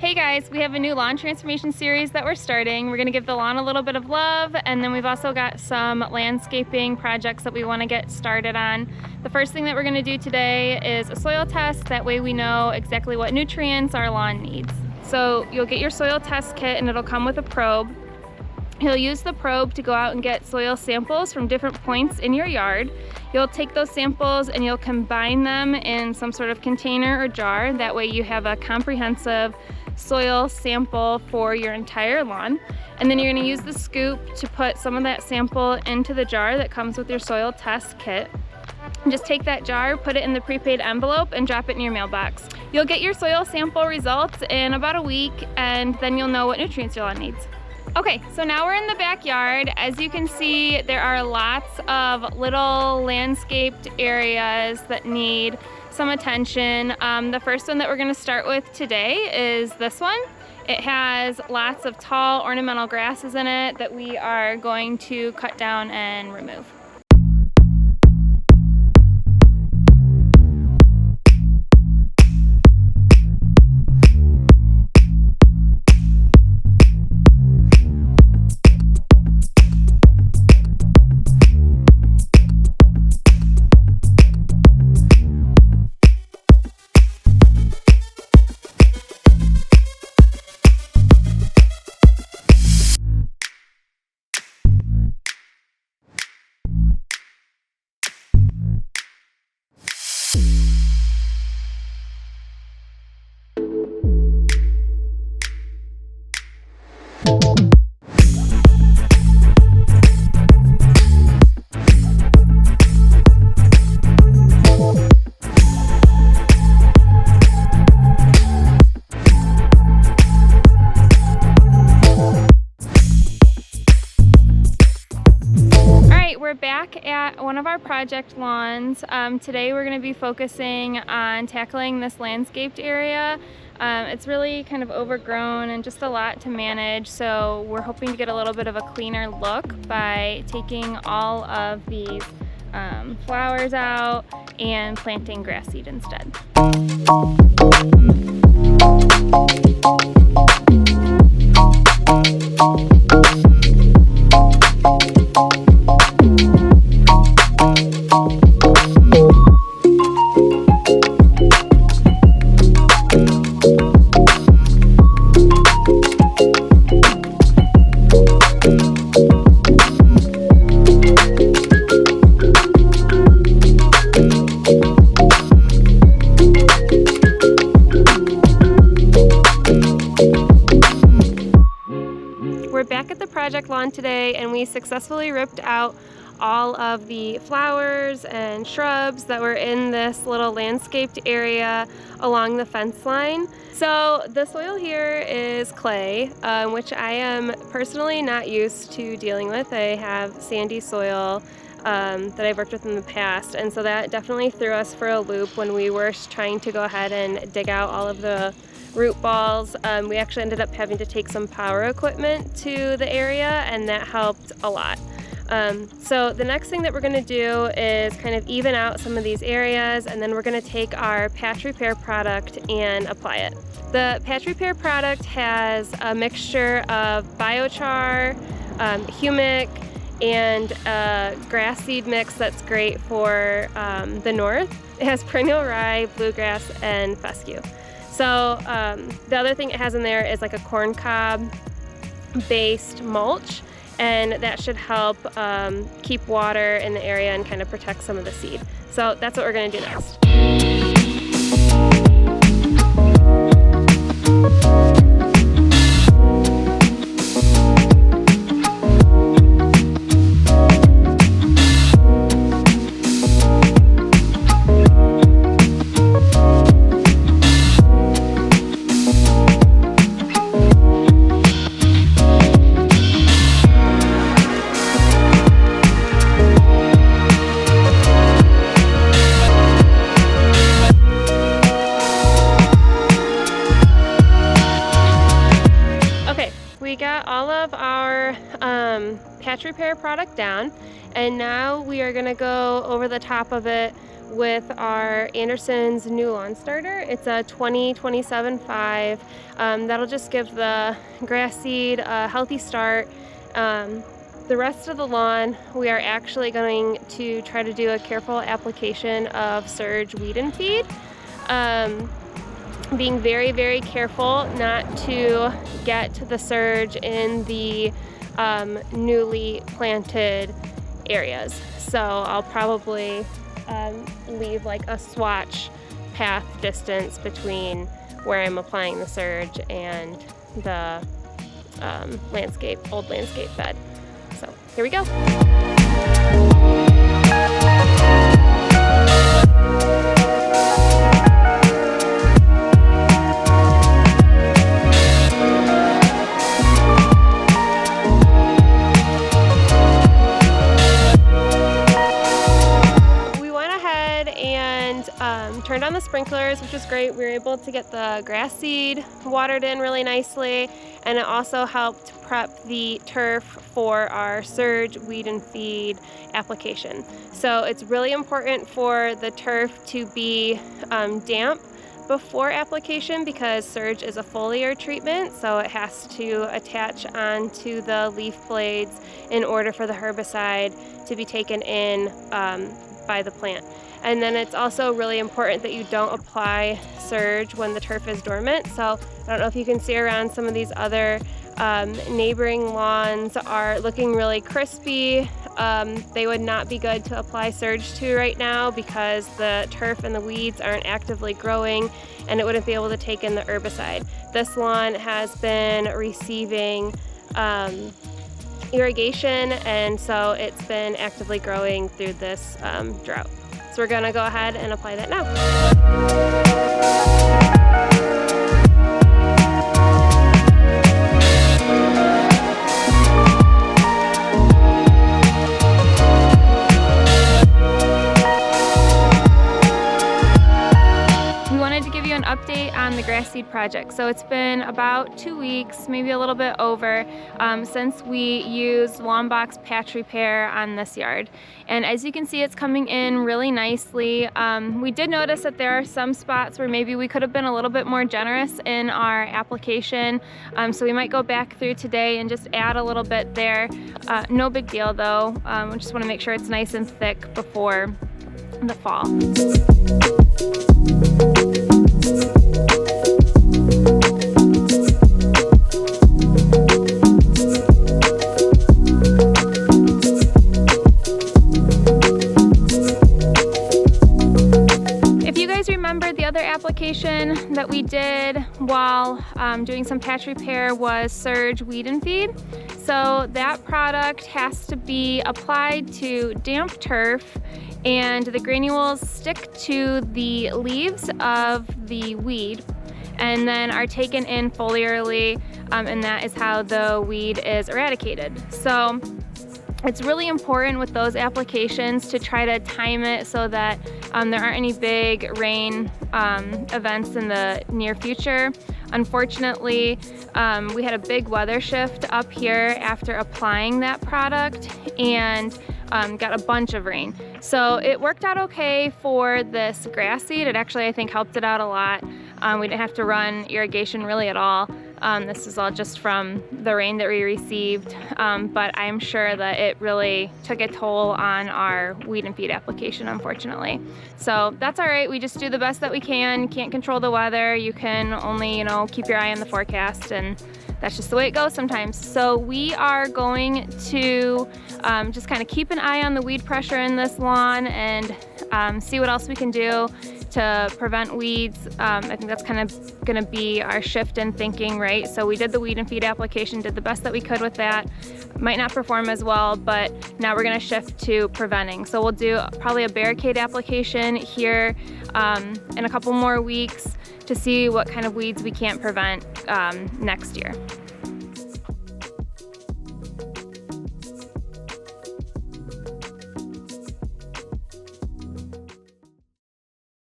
Hey guys, we have a new lawn transformation series that we're starting. We're going to give the lawn a little bit of love, and then we've also got some landscaping projects that we want to get started on. The first thing that we're going to do today is a soil test. That way we know exactly what nutrients our lawn needs. So you'll get your soil test kit and it'll come with a probe. You'll use the probe to go out and get soil samples from different points in your yard. You'll take those samples and you'll combine them in some sort of container or jar. That way you have a comprehensive soil sample for your entire lawn. And then you're going to use the scoop to put some of that sample into the jar that comes with your soil test kit. Just take that jar, put it in the prepaid envelope, and drop it in your mailbox. You'll get your soil sample results in about a week, and then you'll know what nutrients your lawn needs. Okay, so now we're in the backyard. As you can see, there are lots of little landscaped areas that need some attention. The first one that we're going to start with today is this one. It has lots of tall ornamental grasses in it that we are going to cut down and remove. We're back at one of our project lawns. Today we're going to be focusing on tackling this landscaped area. It's really kind of overgrown and just a lot to manage, so we're hoping to get a little bit of a cleaner look by taking all of these flowers out and planting grass seed instead. We're back at the project lawn today, and we successfully ripped out all of the flowers and shrubs that were in this little landscaped area along the fence line. So the soil here is clay, which I am personally not used to dealing with. I have sandy soil that I've worked with in the past, and so that definitely threw us for a loop when we were trying to go ahead and dig out all of the root balls. We actually ended up having to take some power equipment to the area, and that helped a lot. So the next thing that we're going to do is kind of even out some of these areas, and then we're going to take our patch repair product and apply it. The patch repair product has a mixture of biochar, humic, and a grass seed mix that's great for the north. It has perennial rye, bluegrass, and fescue. So the other thing it has in there is like a corn cob based mulch, and that should help keep water in the area and kind of protect some of the seed. So that's what we're going to do next. We got all of our patch repair product down, and now we are going to go over the top of it with our Anderson's new lawn starter. It's a 20-27-5. That'll just give the grass seed a healthy start. The rest of the lawn, we are actually going to try to do a careful application of Surge Weed and Feed. Being very, very careful not to get the surge in the newly planted areas. So I'll probably leave like a swatch path distance between where I'm applying the surge and the old landscape bed. So here we go. Turned on the sprinklers, which was great. We were able to get the grass seed watered in really nicely, and it also helped prep the turf for our Surge Weed and Feed application. So it's really important for the turf to be damp before application, because Surge is a foliar treatment, so it has to attach onto the leaf blades in order for the herbicide to be taken in by the plant. And then it's also really important that you don't apply Surge when the turf is dormant. So I don't know if you can see around, some of these other neighboring lawns are looking really crispy. They would not be good to apply Surge to right now because the turf and the weeds aren't actively growing, and it wouldn't be able to take in the herbicide. This lawn has been receiving irrigation, and so it's been actively growing through this drought. So we're gonna go ahead and apply that now. Update on the grass seed project. So it's been about 2 weeks, maybe a little bit over, since we used Lawn Box patch repair on this yard. And as you can see, it's coming in really nicely. We did notice that there are some spots where maybe we could have been a little bit more generous in our application. So we might go back through today and just add a little bit there. No big deal though. We just want to make sure it's nice and thick before the fall. Application that we did while doing some patch repair was Surge Weed and Feed. So that product has to be applied to damp turf, and the granules stick to the leaves of the weed and then are taken in foliarly, and that is how the weed is eradicated. So it's really important with those applications to try to time it so that there aren't any big rain events in the near future. Unfortunately, we had a big weather shift up here after applying that product and got a bunch of rain. So it worked out okay for this grass seed. It actually, I think, helped it out a lot. We didn't have to run irrigation really at all. This is all just from the rain that we received, but I'm sure that it really took a toll on our weed and feed application, unfortunately. So that's all right. We just do the best that we can. You can't control the weather. You can only, keep your eye on the forecast, and that's just the way it goes sometimes. So we are going to just kind of keep an eye on the weed pressure in this lawn and see what else we can do to prevent weeds. I think that's kind of gonna be our shift in thinking, right? So we did the weed and feed application, did the best that we could with that. Might not perform as well, but now we're gonna shift to preventing. So we'll do probably a barricade application here in a couple more weeks to see what kind of weeds we can't prevent next year.